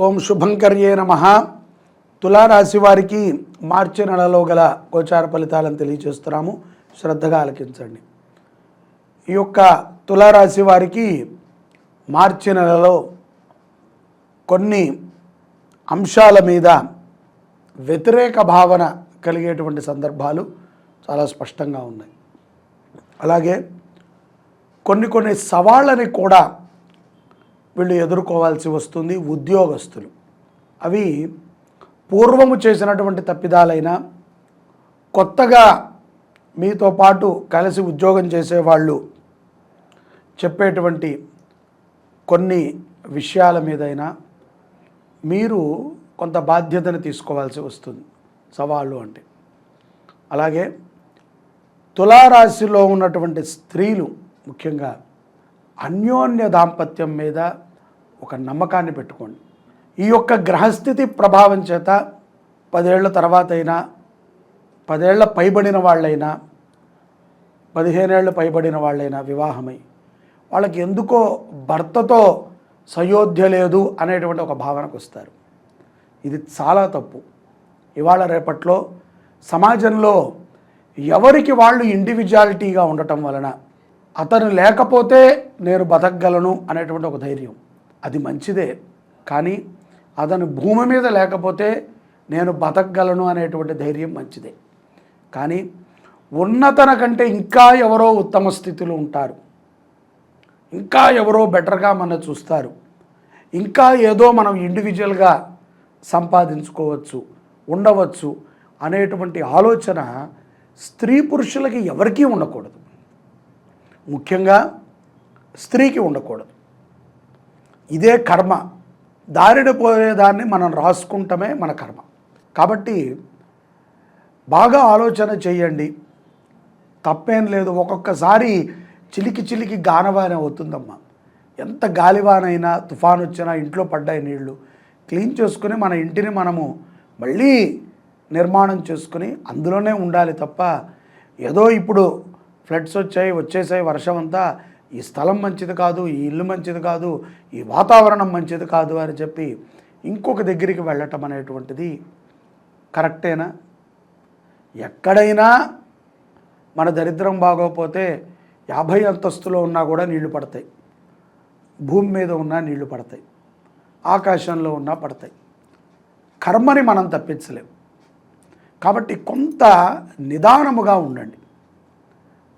ఓం శుభంకర్యే నమః. తులారాశి వారికి మార్చి నెలలో గల గోచార ఫలితాలను తెలియజేస్తున్నాము. శ్రద్ధగా ఆలకించండి. ఈ యొక్క తులారాశి వారికి మార్చి నెలలో కొన్ని అంశాల మీద వ్యతిరేక భావన కలిగేటువంటి సందర్భాలు చాలా స్పష్టంగా ఉన్నాయి. అలాగే కొన్ని సవాళ్ళని కూడా వీళ్ళు ఎదుర్కోవాల్సి వస్తుంది. ఉద్యోగస్తులు అవి పూర్వము చేసినటువంటి తప్పిదాలైనా, కొత్తగా మీతో పాటు కలిసి ఉద్యోగం చేసేవాళ్ళు చెప్పేటువంటి కొన్ని విషయాల మీదైనా మీరు కొంత బాధ్యతను తీసుకోవాల్సి వస్తుంది. సవాళ్ళు అంటే అలాగే తులారాశిలో ఉన్నటువంటి స్త్రీలు ముఖ్యంగా అన్యోన్య దాంపత్యం మీద ఒక నమ్మకాన్ని పెట్టుకోండి. ఈ యొక్క గ్రహస్థితి ప్రభావం చేత 10 ఏళ్ల తర్వాత అయినా, 10 ఏళ్ల పైబడిన వాళ్ళైనా, 15 ఏళ్ళు పైబడిన వాళ్ళైనా వివాహమై వాళ్ళకి ఎందుకో భర్తతో సయోధ్య లేదు అనేటువంటి ఒక భావనకు వస్తారు. ఇది చాలా తప్పు. ఇవాళ రేపట్లో సమాజంలో ఎవరికి వాళ్ళు ఇండివిజువాలిటీగా ఉండటం వలన అతను లేకపోతే నేను బతకగలను అనేటువంటి ఒక ధైర్యం, అది మంచిదే. కానీ అతను భూమి మీద లేకపోతే నేను బతకగలను అనేటువంటి ధైర్యం మంచిదే. కానీ ఉన్నతన కంటే ఇంకా ఎవరో ఉత్తమ స్థితిలో ఉంటారు, ఇంకా ఎవరో బెటర్గా మన చూస్తారు, ఇంకా ఏదో మనం ఇండివిజువల్గా సంపాదించుకోవచ్చు, ఉండవచ్చు అనేటువంటి ఆలోచన స్త్రీ పురుషులకి ఎవరికీ ఉండకూడదు. ముఖ్యంగా స్త్రీకి ఉండకూడదు. ఇదే కర్మ. దారిన పోయేదాన్ని మనం రాసుకుంటమే మన కర్మ. కాబట్టి బాగా ఆలోచన చేయండి. తప్పేం లేదు. ఒక్కొక్కసారి చిలికి గానవాన అవుతుందమ్మా. ఎంత గాలివానైనా, తుఫాను వచ్చినా, ఇంట్లో పడ్డాయి నీళ్లు క్లీన్ చేసుకుని మన ఇంటిని మనము మళ్ళీ నిర్మాణం చేసుకుని అందులోనే ఉండాలి తప్ప ఏదో ఇప్పుడు ఫ్లడ్స్ వచ్చేసాయి వర్షం అంతా, ఈ స్థలం మంచిది కాదు, ఈ ఇల్లు మంచిది కాదు, ఈ వాతావరణం మంచిది కాదు అని చెప్పి ఇంకొక దగ్గరికి వెళ్ళటం అనేటువంటిది కరెక్టేనా? ఎక్కడైనా మన దరిద్రం బాగోకపోతే 50 అంతస్తులో ఉన్నా కూడా నీళ్లు పడతాయి, భూమి మీద ఉన్నా నీళ్లు పడతాయి, ఆకాశంలో ఉన్నా పడతాయి. కర్మని మనం తప్పించలేం. కాబట్టి కొంత నిదానముగా ఉండండి.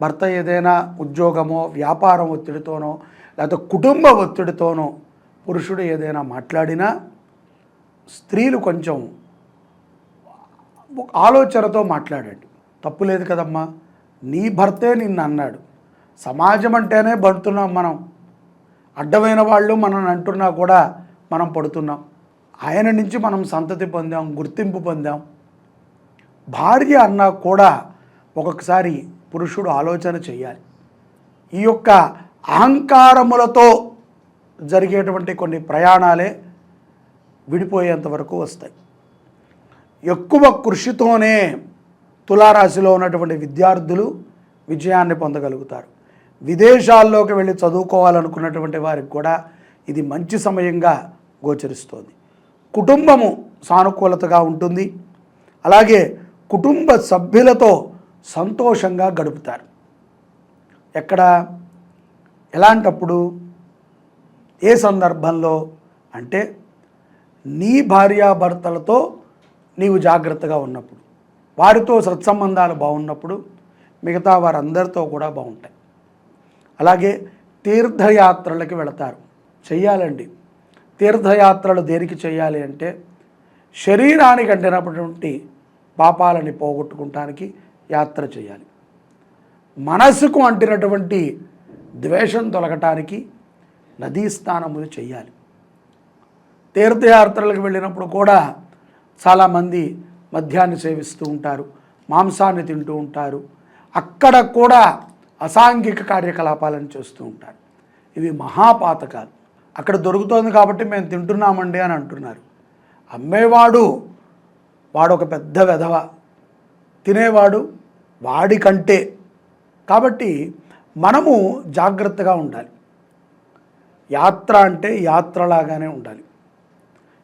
భర్త ఏదైనా ఉద్యోగమో, వ్యాపారం ఒత్తిడితోనో, లేకపోతే కుటుంబ ఒత్తిడితోనో పురుషుడు ఏదైనా మాట్లాడినా స్త్రీలు కొంచెం ఆలోచనతో మాట్లాడండి. తప్పు లేదు కదమ్మా, నీ భర్తే నిన్ను అన్నాడు. సమాజం అంటేనే పడుతున్నాం మనం. అడ్డమైన వాళ్ళు మనం అంటున్నా కూడా మనం పడుతున్నాం. ఆయన నుంచి మనం సంతతి పొందాం, గుర్తింపు పొందాం. భార్య అన్నా కూడా ఒక్కొక్కసారి పురుషుడు ఆలోచన చేయాలి. ఈ యొక్క అహంకారములతో జరిగేటువంటి కొన్ని ప్రయాణాలే విడిపోయేంత వరకు వస్తాయి. ఎక్కువ కృషితోనే తులారాశిలో ఉన్నటువంటి విద్యార్థులు విజయాన్ని పొందగలుగుతారు. విదేశాల్లోకి వెళ్ళి చదువుకోవాలనుకున్నటువంటి వారికి కూడా ఇది మంచి సమయంగా గోచరిస్తోంది. కుటుంబము సానుకూలతగా ఉంటుంది. అలాగే కుటుంబ సభ్యులతో సంతోషంగా గడుపుతారు. ఎక్కడ, ఎలాంటప్పుడు, ఏ సందర్భంలో అంటే నీ భార్యాభర్తలతో నీవు జాగ్రత్తగా ఉన్నప్పుడు, వారితో సత్సంబంధాలు బాగున్నప్పుడు మిగతా వారందరితో కూడా బాగుంటాయి. అలాగే తీర్థయాత్రలకి వెళతారు. చెయ్యాలండి. తీర్థయాత్రలు దేనికి చేయాలి అంటే శరీరానికి అంటినటువంటి పాపాలని పోగొట్టుకుంటానికి యాత్ర చేయాలి. మనసుకు అంటినటువంటి ద్వేషం తొలగటానికి నదీ స్నానములు చేయాలి. తీర్థయాత్రలకు వెళ్ళినప్పుడు కూడా చాలామంది మద్యాన్ని సేవిస్తూ ఉంటారు, మాంసాన్ని తింటూ ఉంటారు. అక్కడ కూడా అసాంఘిక కార్యకలాపాలను చేస్తూ ఉంటారు. ఇవి మహాపాతకాలు. అక్కడ దొరుకుతోంది కాబట్టి మేము తింటున్నామండి అని అంటున్నారు. అమ్మేవాడు వాడొక పెద్ద వెధవ, తినేవాడు వాడికంటే. కాబట్టి మనము జాగ్రత్తగా ఉండాలి. యాత్ర అంటే యాత్రలాగానే ఉండాలి.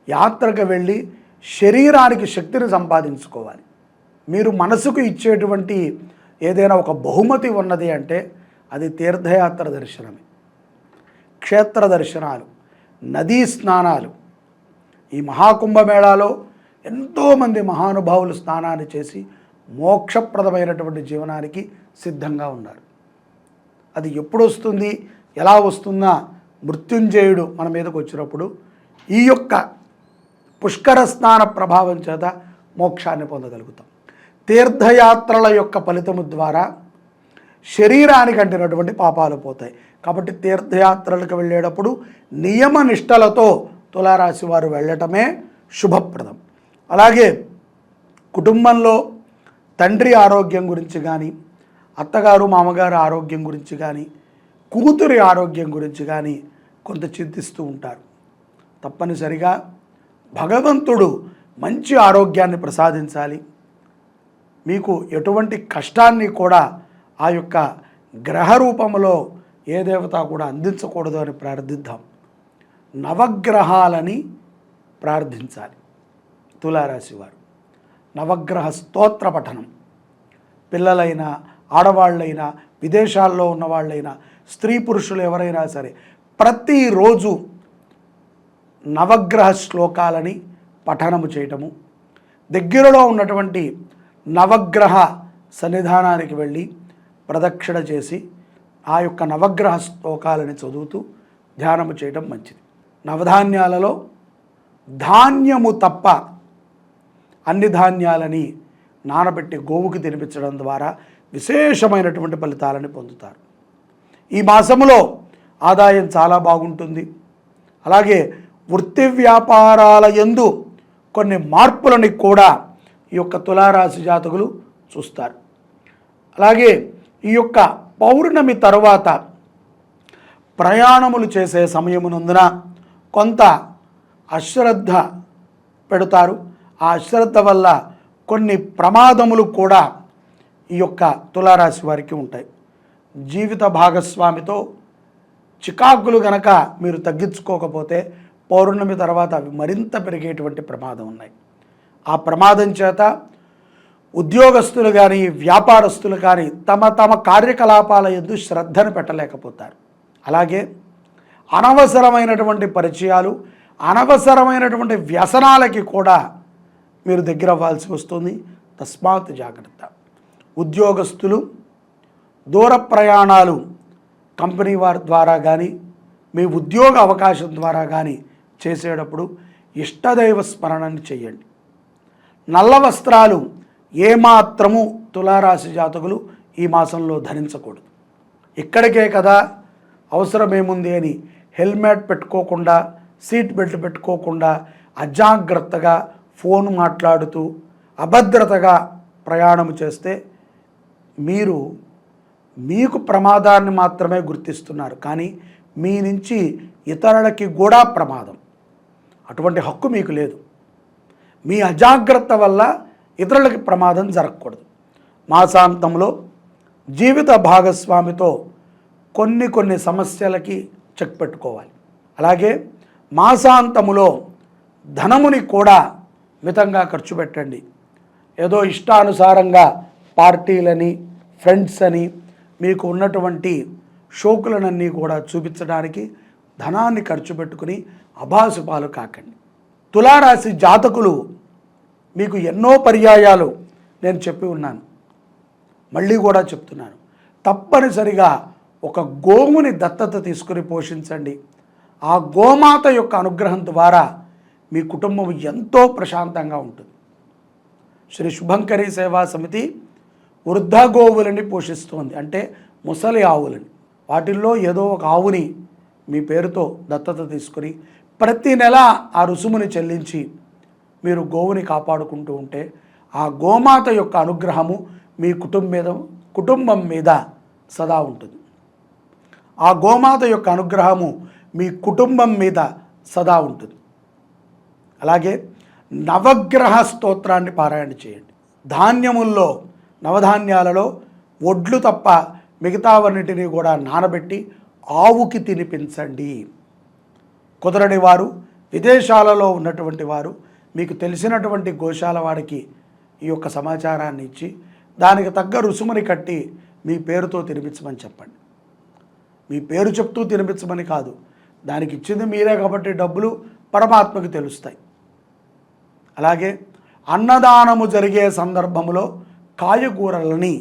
యాత్రకు వెళ్ళి శరీరానికి శక్తిని సంపాదించుకోవాలి. మీరు మనసుకు ఇచ్చేటువంటి ఏదైనా ఒక బహుమతి ఉన్నది అంటే అది తీర్థయాత్ర దర్శనమే. క్షేత్ర దర్శనాలు, నదీ స్నానాలు. ఈ మహాకుంభమేళాలో ఎంతోమంది మహానుభావులు స్నానాన్ని చేసి మోక్షప్రదమైనటువంటి జీవనానికి సిద్ధంగా ఉన్నారు. అది ఎప్పుడు వస్తుంది, ఎలా వస్తుందా? మృత్యుంజయుడు మన మీదకు వచ్చినప్పుడు ఈ యొక్క పుష్కర స్నాన ప్రభావం చేత మోక్షాన్ని పొందగలుగుతాం. తీర్థయాత్రల యొక్క ఫలితము ద్వారా శరీరానికి అంటినటువంటి పాపాలు పోతాయి. కాబట్టి తీర్థయాత్రలకు వెళ్ళేటప్పుడు నియమ నిష్టలతో తులారాశి వారు వెళ్ళటమే శుభప్రదం. అలాగే కుటుంబంలో తండ్రి ఆరోగ్యం గురించి కానీ, అత్తగారు మామగారు ఆరోగ్యం గురించి కానీ, కూతురి ఆరోగ్యం గురించి కానీ కొంత చింతిస్తూ ఉంటారు. తప్పనిసరిగా భగవంతుడు మంచి ఆరోగ్యాన్ని ప్రసాదించాలి. మీకు ఎటువంటి కష్టాన్ని కూడా ఆ యొక్క గ్రహ రూపంలో ఏ దేవత కూడా అందించకూడదు అని ప్రార్థిద్దాం. నవగ్రహాలని ప్రార్థించాలి తులారాశి వారు. నవగ్రహ స్తోత్ర పఠనం, పిల్లలైనా ఆడవాళ్ళైనా విదేశాల్లో ఉన్నవాళ్ళైనా స్త్రీ పురుషులు ఎవరైనా సరే ప్రతిరోజు నవగ్రహ శ్లోకాలని పఠనము చేయటము, దగ్గరలో ఉన్నటువంటి నవగ్రహ సన్నిధానానికి వెళ్ళి ప్రదక్షిణ చేసి ఆ యొక్క నవగ్రహ శ్లోకాలని చదువుతూ ధ్యానము చేయడం మంచిది. నవధాన్యాలలో ధాన్యము తప్ప అన్ని ధాన్యాలని నానబెట్టి గోవుకి తినిపించడం ద్వారా విశేషమైనటువంటి ఫలితాలని పొందుతారు. ఈ మాసములో ఆదాయం చాలా బాగుంటుంది. అలాగే వృత్తి వ్యాపారాల యందు కొన్ని మార్పులని కూడా ఈ యొక్క తులారాశి జాతకులు చూస్తారు. అలాగే ఈ యొక్క పౌర్ణమి తరువాత ప్రయాణములు చేసే సమయమునందున కొంత అశ్రద్ధ పెడతారు. ఆ అశ్రద్ధ వల్ల కొన్ని ప్రమాదములు కూడా ఈ యొక్క తులారాశి వారికి ఉంటాయి. జీవిత భాగస్వామితో చికాకులు గనక మీరు తగ్గించుకోకపోతే పౌర్ణమి తర్వాత అవి మరింత పెరిగేటువంటి ప్రమాదం ఉన్నాయి. ఆ ప్రమాదం చేత ఉద్యోగస్తులు కానీ వ్యాపారస్తులు కానీ తమ తమ కార్యకలాపాల యందు శ్రద్ధను పెట్టలేకపోతారు. అలాగే అనవసరమైనటువంటి పరిచయాలు, అనవసరమైనటువంటి వ్యసనాలకి కూడా మీరు దగ్గర అవ్వాల్సి వస్తుంది. తస్మాత్ జాగ్రత్త. ఉద్యోగస్తులు దూర ప్రయాణాలు కంపెనీ వారి ద్వారా కానీ మీ ఉద్యోగ అవకాశం ద్వారా కానీ చేసేటప్పుడు ఇష్టదైవ స్మరణని చేయండి. నల్ల వస్త్రాలు ఏమాత్రము తులారాశి జాతకులు ఈ మాసంలో ధరించకూడదు. ఇక్కడికే కదా అవసరమేముంది అని హెల్మెట్ పెట్టుకోకుండా, సీట్ బెల్ట్ పెట్టుకోకుండా అజాగ్రత్తగా ఫోన్ మాట్లాడుతూ అభద్రతగా ప్రయాణం చేస్తే మీకు ప్రమాదాన్ని మాత్రమే గుర్తిస్తున్నారు, కానీ మీ నుంచి ఇతరులకి కూడా ప్రమాదం. అటువంటి హక్కు మీకు లేదు. మీ అజాగ్రత్త వల్ల ఇతరులకి ప్రమాదం జరగకూడదు. మాసాంతంలో జీవిత భాగస్వామితో కొన్ని సమస్యలకి చెక్ పెట్టుకోవాలి. అలాగే మాసాంతములో ధనముని కూడా మితంగా ఖర్చు పెట్టండి. ఏదో ఇష్టానుసారంగా పార్టీలని, ఫ్రెండ్స్ అని, మీకు ఉన్నటువంటి షోకులనన్నీ కూడా చూపించడానికి ధనాన్ని ఖర్చు పెట్టుకుని అభాసుపాలు కాకండి. తులారాశి జాతకులు మీకు ఎన్నో పర్యాయాలు నేను చెప్పి ఉన్నాను, మళ్ళీ కూడా చెప్తున్నాను. తప్పనిసరిగా ఒక గోవుని దత్తత తీసుకుని పోషించండి. ఆ గోమాత యొక్క అనుగ్రహం ద్వారా మీ కుటుంబం ఎంతో ప్రశాంతంగా ఉంటుంది. శ్రీ శుభంకరి సేవా సమితి వృద్ధ గోవులని పోషిస్తోంది, అంటే ముసలి ఆవులని. వాటిల్లో ఏదో ఒక ఆవుని మీ పేరుతో దత్తత తీసుకుని ప్రతి నెల ఆ రుసుముని చెల్లించి మీరు గోవుని కాపాడుకుంటూ ఉంటే ఆ గోమాత యొక్క అనుగ్రహము మీ కుటుంబం మీద సదా ఉంటుంది. ఆ గోమాత యొక్క అనుగ్రహము మీ కుటుంబం మీద సదా ఉంటుంది. అలాగే నవగ్రహ స్తోత్రాన్ని పారాయణ చేయండి. ధాన్యముల్లో, నవధాన్యాలలో ఒడ్లు తప్ప మిగతావన్నిటినీ కూడా నానబెట్టి ఆవుకి తినిపించండి. కుదరని వారు విదేశాలలో ఉన్నటువంటి వారు మీకు తెలిసినటువంటి గోశాల వాడికి ఈ యొక్క సమాచారాన్ని ఇచ్చి దానికి తగ్గ రుసుముని కట్టి మీ పేరుతో తినిపించమని చెప్పండి. మీ పేరు చెప్తూ తినిపించమని కాదు, దానికి ఇచ్చింది మీరే కాబట్టి డబ్బులు పరమాత్మకు తెలుస్తాయి. అలాగే అన్నదానము జరిగే సందర్భంలో కాయగూరలని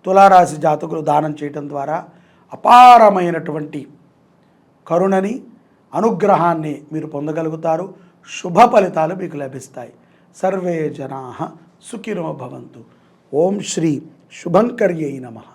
తులారాశి జాతకులు దానం చేయటం ద్వారా అపారమైనటువంటి కరుణని అనుగ్రహాన్ని మీరు పొందగలుగుతారు. శుభ ఫలితాలు మీకు లభిస్తాయి. సర్వే జనాః సుఖినో భవంతు. ఓం శ్రీ శుభంకర్యై నమః.